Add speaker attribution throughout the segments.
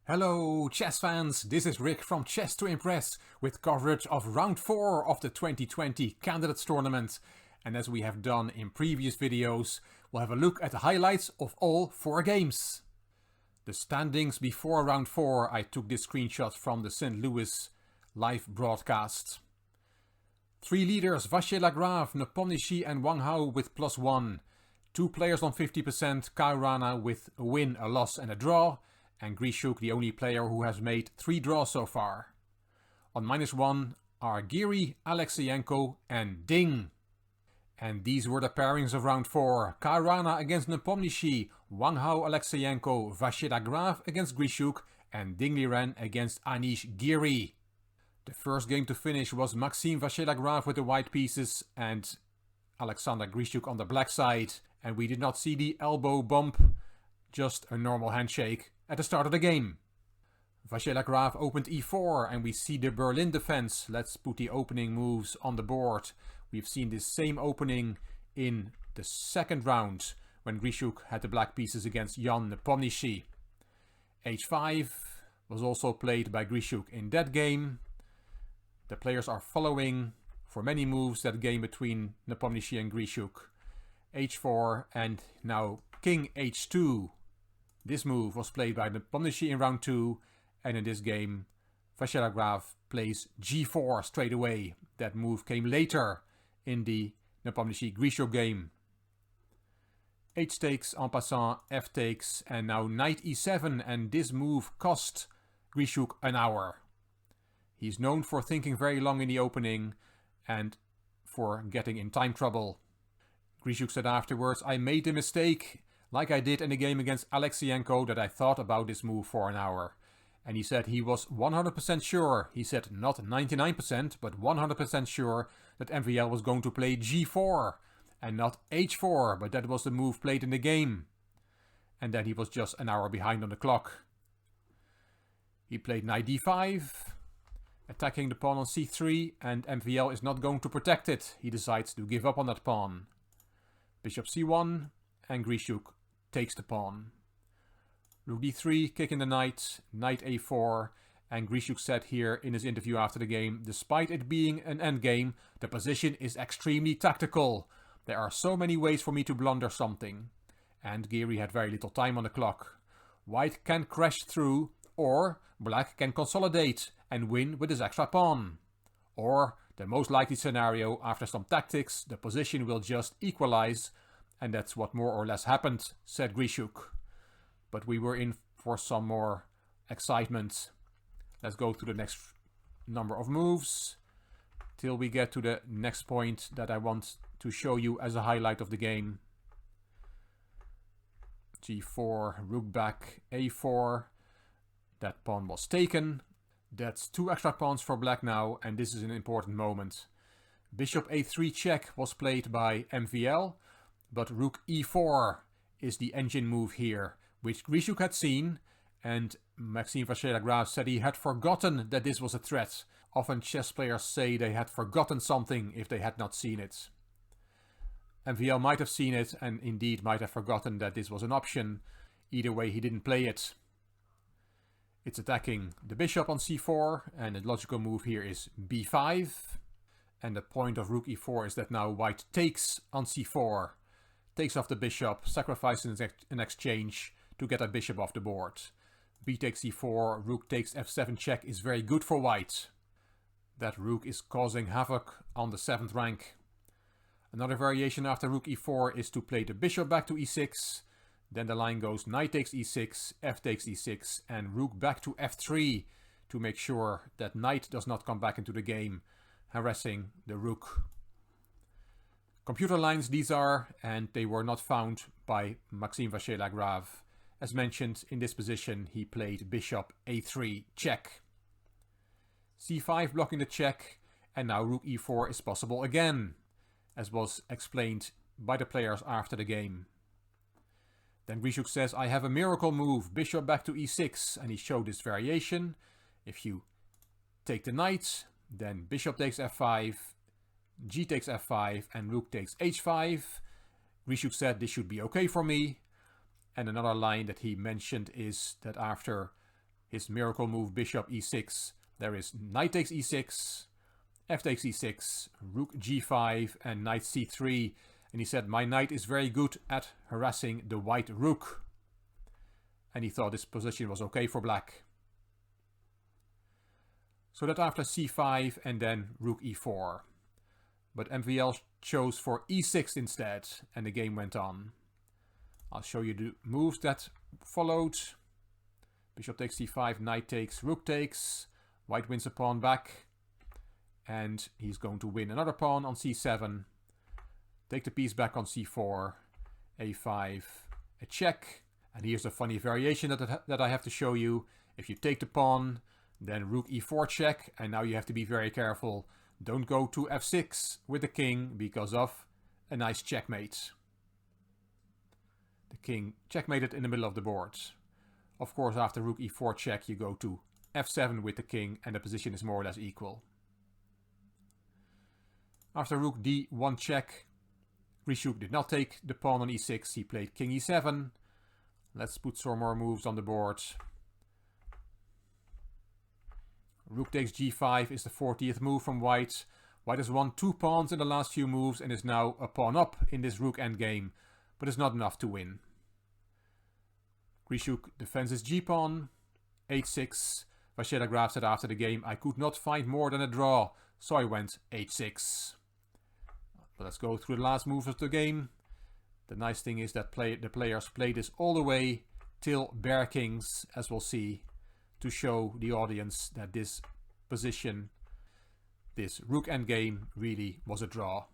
Speaker 1: Hello chess fans, this is Rick from Chess to Impress with coverage of round 4 of the 2020 Candidates Tournament. And as we have done in previous videos, we'll have a look at the highlights of all 4 games. The standings before round 4, I took this screenshot from the St. Louis live broadcast. 3 leaders, Vachier Lagrave, Nepomniachtchi and Wang Hao with +1. 2 players on 50%, Karana with a win, a loss and a draw. And Grisha, the only player who has made 3 draws so far. On -1 are Giri, Yangko and Ding. And these were the pairings of round 4. Karana against Nepomniachtchi, Wang Hao, Yangko, Vachier Lagrave against Grisha and Ding Liren against Anish Giri. The first game to finish was Maxime Vachier Lagrave with the white pieces and Alexander Grisha on the black side. And we did not see the elbow bump, just a normal handshake at the start of the game. Vachier Lagrave opened e4 and we see the Berlin defense. Let's put the opening moves on the board. We've seen this same opening in the second round when Grisha had the black pieces against Jan Nepomniachtchi. h5 was also played by Grisha in that game. The players are following for many moves that game between Nepomniachtchi and Grisha. h4 and now king h2. This move was played by Nepomniachtchi in round 2, and in this game Vachier Lagrave plays g4 straight away. That move came later in the Nepomniachtchi-Grisha game. H takes en passant, f takes, and now knight e7, and this move cost Grisha an hour. He's known for thinking very long in the opening and for getting in time trouble. Grisha said afterwards, "I made the mistake, like I did in the game against Yangko, that I thought about this move for an hour." And he said he was 100% sure, he said not 99%, but 100% sure that MVL was going to play g4 and not h4, but that was the move played in the game. And then he was just an hour behind on the clock. He played knight d5, attacking the pawn on c3, and MVL is not going to protect it. He decides to give up on that pawn. Bishop c1, and Grisha takes the pawn. Rook d3, kicking the knight, knight a4, and Grisha said here in his interview after the game, "Despite it being an endgame, the position is extremely tactical. There are so many ways for me to blunder something." And Giri had very little time on the clock. White can crash through, or black can consolidate and win with his extra pawn. Or, the most likely scenario, after some tactics, the position will just equalize. And that's what more or less happened, said Grisha. But we were in for some more excitement. Let's go to the next number of moves till we get to the next point that I want to show you as a highlight of the game. g4, rook back, a4. That pawn was taken. That's 2 extra pawns for black now, and this is an important moment. Bishop a3 check was played by MVL. But rook e4 is the engine move here, which Grisha had seen, and Maxime Vachier Lagrave said he had forgotten that this was a threat. Often chess players say they had forgotten something if they had not seen it. MVL might have seen it and indeed might have forgotten that this was an option. Either way, he didn't play it. It's attacking the bishop on c4, and the logical move here is b5. And the point of rook e4 is that now white takes on c4. Takes off the bishop, sacrifices an exchange to get a bishop off the board. B takes e4, rook takes f7 check is very good for white. That rook is causing havoc on the 7th rank. Another variation after rook e4 is to play the bishop back to e6. Then the line goes knight takes e6, f takes e6, and rook back to f3 to make sure that knight does not come back into the game, harassing the rook. Computer lines these are, and they were not found by Maxime Vachier Lagrave. As mentioned, in this position he played bishop a3 check. c5 blocking the check, and now rook e4 is possible again, as was explained by the players after the game. Then Grisha says, "I have a miracle move, bishop back to e6, and he showed this variation. If you take the knight, then bishop takes f5, g takes f5 and rook takes h5. Grisha said this should be okay for me. And another line that he mentioned is that after his miracle move bishop e6, there is knight takes e6, f takes e6, rook g5 and knight c3. And he said, my knight is very good at harassing the white rook. And he thought this position was okay for black. So that after c5 and then rook e4. But MVL chose for e6 instead, and the game went on. I'll show you the moves that followed. Bishop takes c5, knight takes, rook takes. White wins a pawn back. And he's going to win another pawn on c7. Take the piece back on c4. a5, a check. And here's a funny variation that I have to show you. If you take the pawn, then rook e4 check. And now you have to be very careful. Don't go to f6 with the king because of a nice checkmate. The king checkmated in the middle of the board. Of course, after rook e4 check, you go to f7 with the king and the position is more or less equal. After rook d1 check, Grisha did not take the pawn on e6. He played king e7. Let's put some more moves on the board. Rook takes g5 is the 40th move from white. White has won 2 pawns in the last few moves and is now a pawn up in this rook endgame, but it's not enough to win. Grisha defends his g-pawn. h6. Vasilya said after the game, I could not find more than a draw, so I went h6. But let's go through the last moves of the game. The nice thing is that the players play this all the way till bear kings, as we'll see, to show the audience that this position, this rook endgame, really was a draw.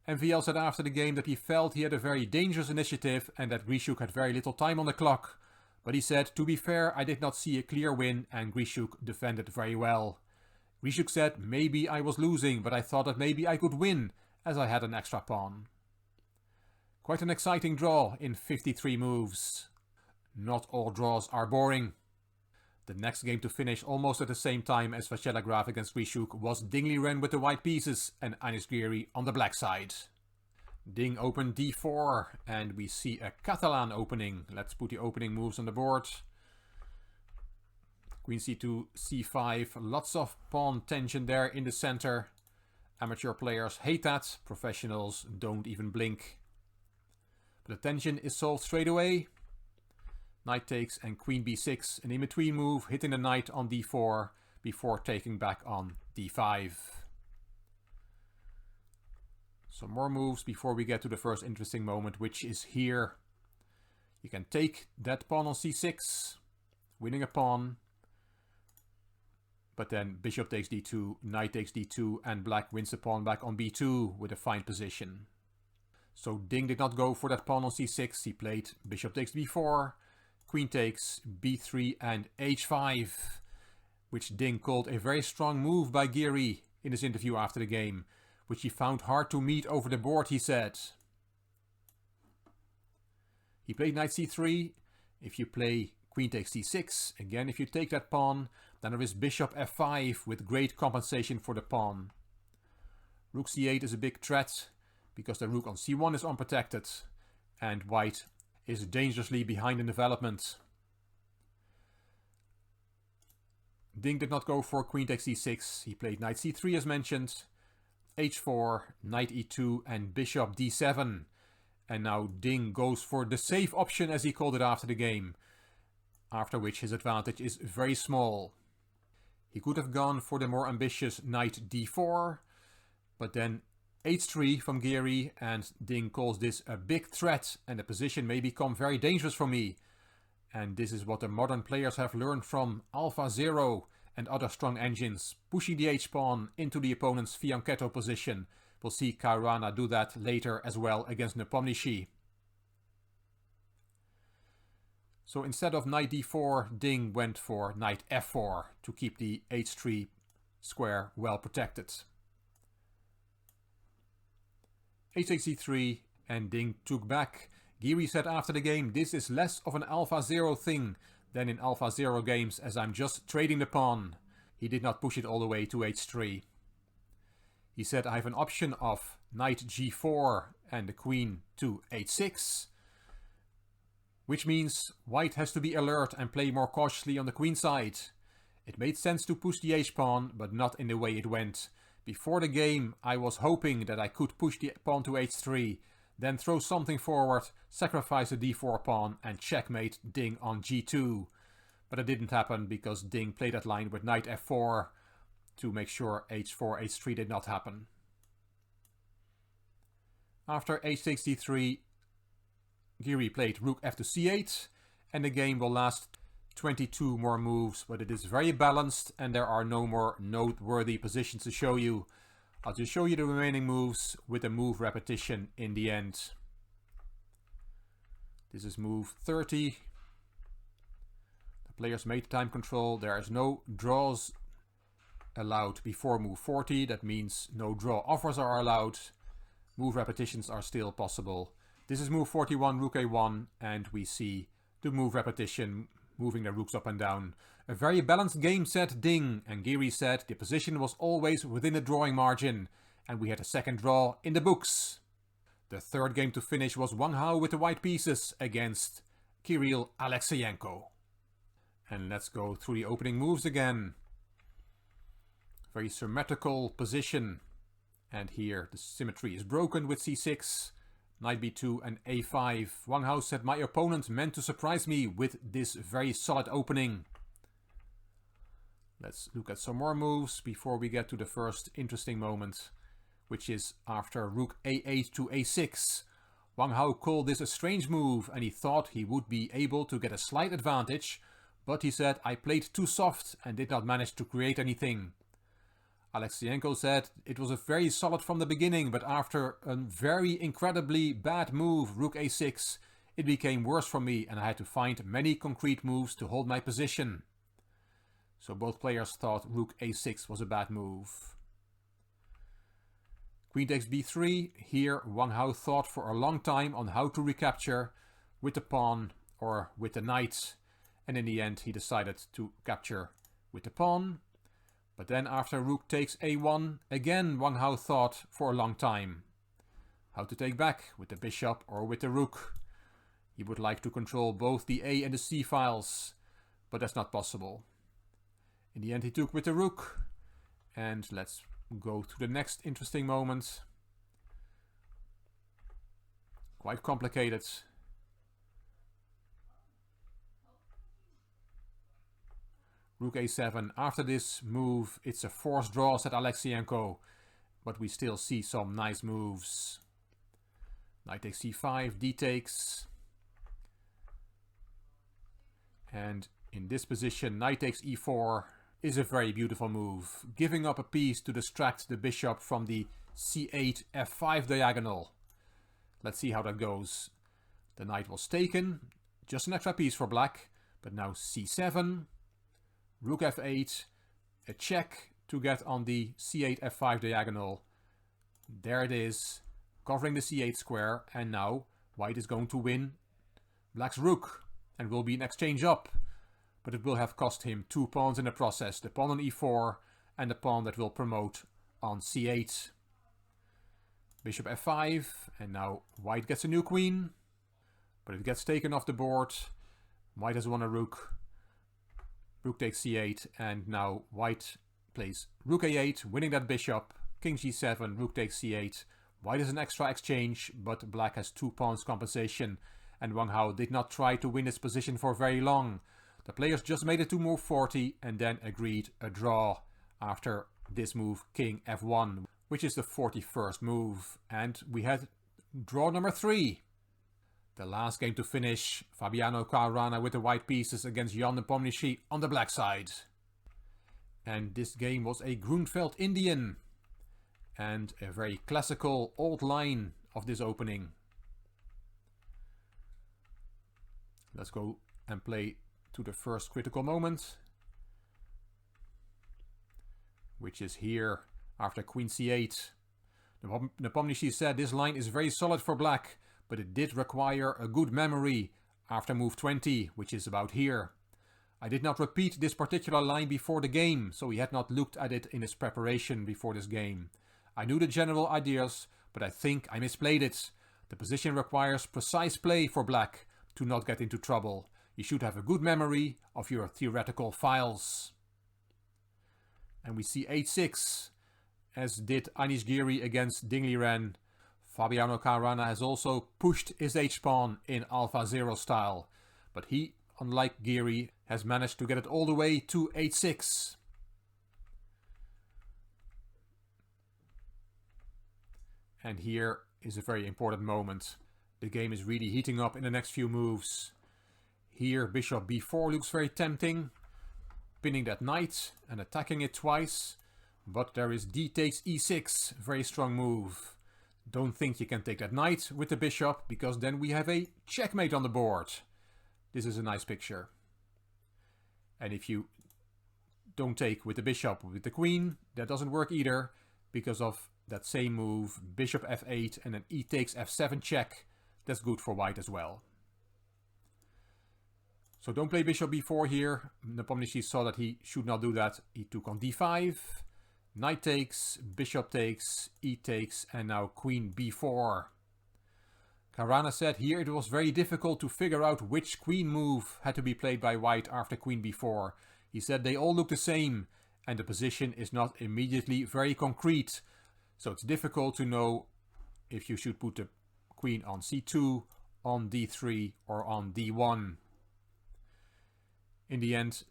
Speaker 1: MVL said after the game that he felt he had a very dangerous initiative and that Grisha had very little time on the clock. But he said, to be fair, I did not see a clear win and Grisha defended very well. Grisha said, maybe I was losing, but I thought that maybe I could win, as I had an extra pawn. Quite an exciting draw in 53 moves. Not all draws are boring. The next game to finish almost at the same time as Vasilya against Grisha was Dingley Ren with the white pieces and Giri on the black side. Ding opened d4 and we see a Catalan opening. Let's put the opening moves on the board. Queen c2, c5, lots of pawn tension there in the center. Amateur players hate that, professionals don't even blink. But the tension is solved straight away. Knight takes and queen b6, an in-between move, hitting the knight on d4 before taking back on d5. Some more moves before we get to the first interesting moment, which is here. You can take that pawn on c6, winning a pawn. But then bishop takes d2, knight takes d2, and black wins the pawn back on b2 with a fine position. So Ding did not go for that pawn on c6. He played bishop takes b4, queen takes b3 and h5, which Ding called a very strong move by Giri in his interview after the game, which he found hard to meet over the board, he said. He played knight c3. If you play queen takes c6, again if you take that pawn, then there is bishop f5 with great compensation for the pawn. Rook c8 is a big threat because the rook on c1 is unprotected and white is dangerously behind in development. Ding did not go for queen takes c6. He played knight c3 as mentioned, h4, knight e2 and bishop d7. And now Ding goes for the safe option as he called it after the game, after which his advantage is very small. He could have gone for the more ambitious knight d4, but then h3 from Giri, and Ding calls this a big threat and the position may become very dangerous for me. And this is what the modern players have learned from Alpha Zero and other strong engines, pushing the h-pawn into the opponent's fianchetto position. We'll see Karana do that later as well against Nepomniachtchi. So instead of knight d4, Ding went for knight f4 to keep the h3 square well protected. h takes e3 and Ding took back. Giri said after the game, this is less of an Alpha Zero thing than in Alpha Zero games, as I'm just trading the pawn. He did not push it all the way to h3. He said I have an option of knight g4 and the queen to h6, which means white has to be alert and play more cautiously on the queen side. It made sense to push the h-pawn, but not in the way it went. Before the game, I was hoping that I could push the pawn to h3, then throw something forward, sacrifice the d4 pawn and checkmate Ding on g2. But it didn't happen because Ding played that line with knight f4 to make sure h4, h3 did not happen. After h takes d3, Giri played rook f to c8, and the game will last 22 more moves, but it is very balanced and there are no more noteworthy positions to show you. I'll just show you the remaining moves with a move repetition in the end. This is move 30. The players made time control. There is no draws allowed before move 40. That means no draw offers are allowed. Move repetitions are still possible. This is move 41, rook a1, and we see the move repetition moving the rooks up and down. A very balanced game, said Ding, and Giri said the position was always within the drawing margin, and we had a second draw in the books. The third game to finish was Wang Hao with the white pieces against Kirill Alexeyenko. And let's go through the opening moves again. Very symmetrical position. And here the symmetry is broken with c6, knight b2 and a5. Wang Hao said my opponent meant to surprise me with this very solid opening. Let's look at some more moves before we get to the first interesting moment, which is after rook a8 to a6. Wang Hao called this a strange move and he thought he would be able to get a slight advantage, but he said I played too soft and did not manage to create anything. Alexeyenko said it was a very solid from the beginning, but after a very incredibly bad move, rook a6, it became worse for me and I had to find many concrete moves to hold my position. So both players thought rook a6 was a bad move. Queen takes b3. Here Wang Hao thought for a long time on how to recapture with the pawn or with the knight, and in the end he decided to capture with the pawn. But then after rook takes a1, again Wang Hao thought for a long time how to take back with the bishop or with the rook. He would like to control both the a and the c files, but that's not possible. In the end he took with the rook, and let's go to the next interesting moment. Quite complicated. Rook a7. After this move, it's a forced draw, said Alexeyenko, but we still see some nice moves. Knight takes c5, d takes. And in this position, knight takes e4 is a very beautiful move, giving up a piece to distract the bishop from the c8, f5 diagonal. Let's see how that goes. The knight was taken, just an extra piece for black, but now c7. Rook f8, a check to get on the c8, f5 diagonal. There it is, covering the c8 square, and now white is going to win black's rook, and will be an exchange up. But it will have cost him 2 pawns in the process, the pawn on e4, and the pawn that will promote on c8. Bishop f5, and now white gets a new queen, but it gets taken off the board. White has won a rook. Rook takes c8, and now white plays rook a8, winning that bishop. King g7, rook takes c8. White has an extra exchange, but black has 2 pawns compensation, and Wang Hao did not try to win his position for very long. The players just made it to move 40 and then agreed a draw after this move, king f1, which is the 41st move. And we had draw number 3. The last game to finish, Fabiano Karana with the white pieces against Jan Nepomniachtchi on the black side. And this game was a Grunfeld Indian, and a very classical old line of this opening. Let's go and play to the first critical moment, which is here after queen c8. Nepomniachtchi said this line is very solid for black, but it did require a good memory after move 20, which is about here. I did not repeat this particular line before the game, so he had not looked at it in his preparation before this game. I knew the general ideas, but I think I misplayed it. The position requires precise play for black, to not get into trouble. You should have a good memory of your theoretical files. And we see h6, as did Giri against Dingliren. Fabiano Karana has also pushed his h-pawn in Alpha 0 style, but he, unlike Giri, has managed to get it all the way to h6. And here is a very important moment. The game is really heating up in the next few moves. Here bishop b4 looks very tempting, pinning that knight and attacking it twice. But there is d takes e6, very strong move. Don't think you can take that knight with the bishop, because then we have a checkmate on the board. This is a nice picture. And if you don't take with the bishop with the queen, that doesn't work either, because of that same move, bishop f8 and then e takes f7 check. That's good for white as well. So don't play bishop b4 here. Nepomniachtchi saw that he should not do that. He took on d5, knight takes, bishop takes, e takes, and now queen b4. Karana said here it was very difficult to figure out which queen move had to be played by white after queen b4. He said they all look the same, and the position is not immediately very concrete. So it's difficult to know if you should put the queen on c2, on d3 or on d1. In the end,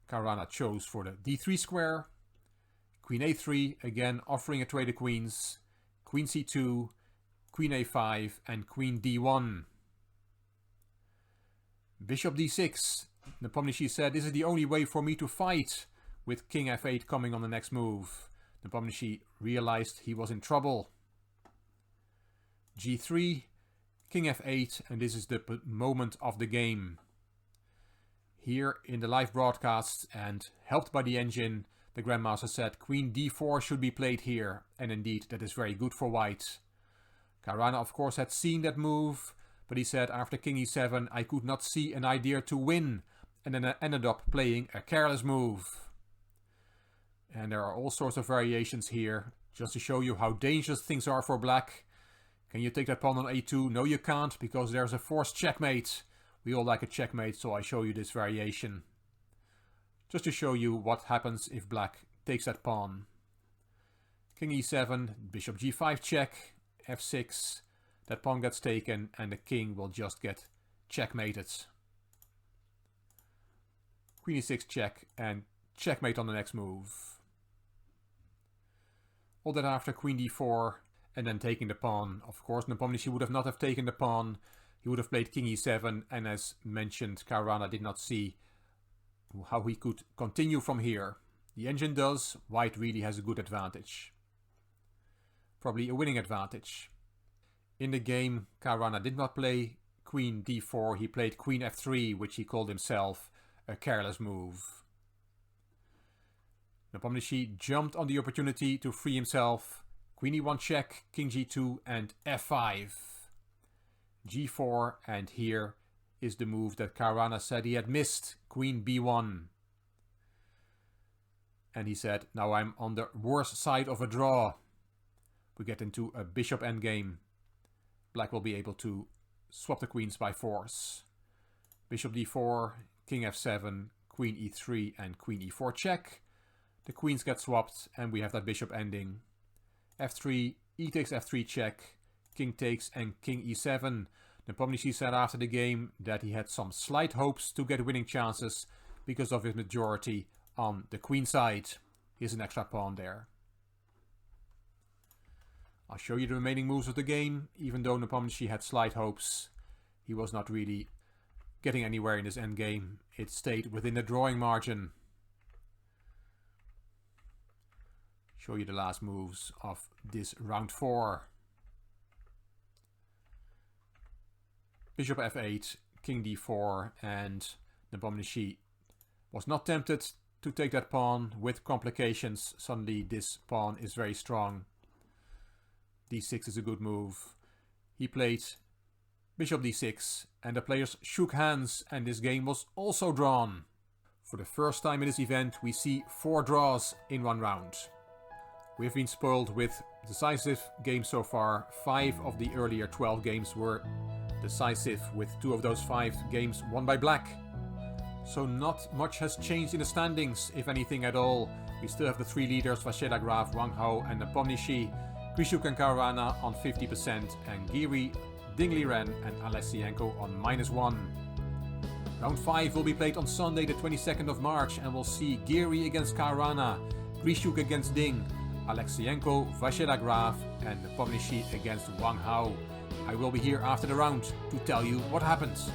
Speaker 1: Karana chose for the d3 square, queen a3, again offering a trade of queens, queen c2, queen a5 and queen d1. Bishop d6. Nepomniachtchi said this is the only way for me to fight, with king f8 coming on the next move. Nepomniachtchi realized he was in trouble. g3, king f8, and this is the moment of the game. Here in the live broadcast, and helped by the engine, the Grandmaster said queen d4 should be played here, and indeed that is very good for white. Karana of course had seen that move, but he said after king e7 I could not see an idea to win, and then I ended up playing a careless move. And there are all sorts of variations here, just to show you how dangerous things are for black. Can you take that pawn on a2? No, you can't, because there's a forced checkmate. We all like a checkmate, so I show you this variation. Just to show you what happens if black takes that pawn. King e7, bishop g5 check, f6. That pawn gets taken and the king will just get checkmated. Queen e6 check and checkmate on the next move. All that after queen d4 and then taking the pawn. Of course, Nepomniachtchi would not have taken the pawn. He would have played king e7, and as mentioned, Karana did not see how he could continue from here. The engine does. White really has a good advantage. Probably a winning advantage. In the game, Karana did not play queen d4. He played queen f3, which he called himself a careless move. Nepomniachtchi jumped on the opportunity to free himself. Queen e1 check, king g2 and f5. g4, and here is the move that Karana said he had missed, queen b1. And he said, now I'm on the worst side of a draw. We get into a bishop endgame. Black will be able to swap the queens by force. Bishop d4, king f7, queen e3 and queen e4 check. The queens get swapped and we have that bishop ending. f3, e takes f3 check, king takes and king e7. Nepomniachtchi said after the game that he had some slight hopes to get winning chances because of his majority on the queen side. Here's an extra pawn there. I'll show you the remaining moves of the game. Even though Nepomniachtchi had slight hopes, he was not really getting anywhere in this endgame. It stayed within the drawing margin. Show you the last moves of this round 4. Bishop f8, king d4, and Nepomniachtchi was not tempted to take that pawn with complications. Suddenly this pawn is very strong. d6 is a good move. He played bishop d6 and the players shook hands and this game was also drawn. For the first time in this event we see 4 draws in one round. We have been spoiled with decisive games so far. 5 of the earlier 12 games were decisive with 2 of those 5 games won by black. So not much has changed in the standings, if anything at all. We still have the 3 leaders, Vasheda Graf, Wang Hao and Nepomniachtchi, Grisha and Karana on 50% and Giri, Dingley Ren and Yangko on -1. Round 5 will be played on Sunday the 22nd of March and we'll see Giri against Karana, Grishuk against Ding, Yangko, Vasheda Graf and Nepomniachtchi against Wang Hao. I will be here after the round to tell you what happens.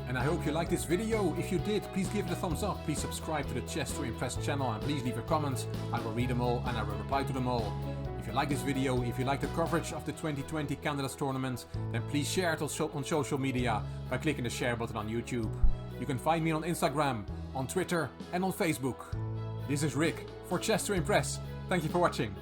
Speaker 1: And I hope you liked this video. If you did, please give it a thumbs up, please subscribe to the Chess to Impress channel and please leave a comment. I will read them all and I will reply to them all. If you like this video, if you like the coverage of the 2020 Candidates Tournament, then please share it on social media by clicking the share button on YouTube. You can find me on Instagram, on Twitter and on Facebook. This is Rick for Chess to Impress. Thank you for watching.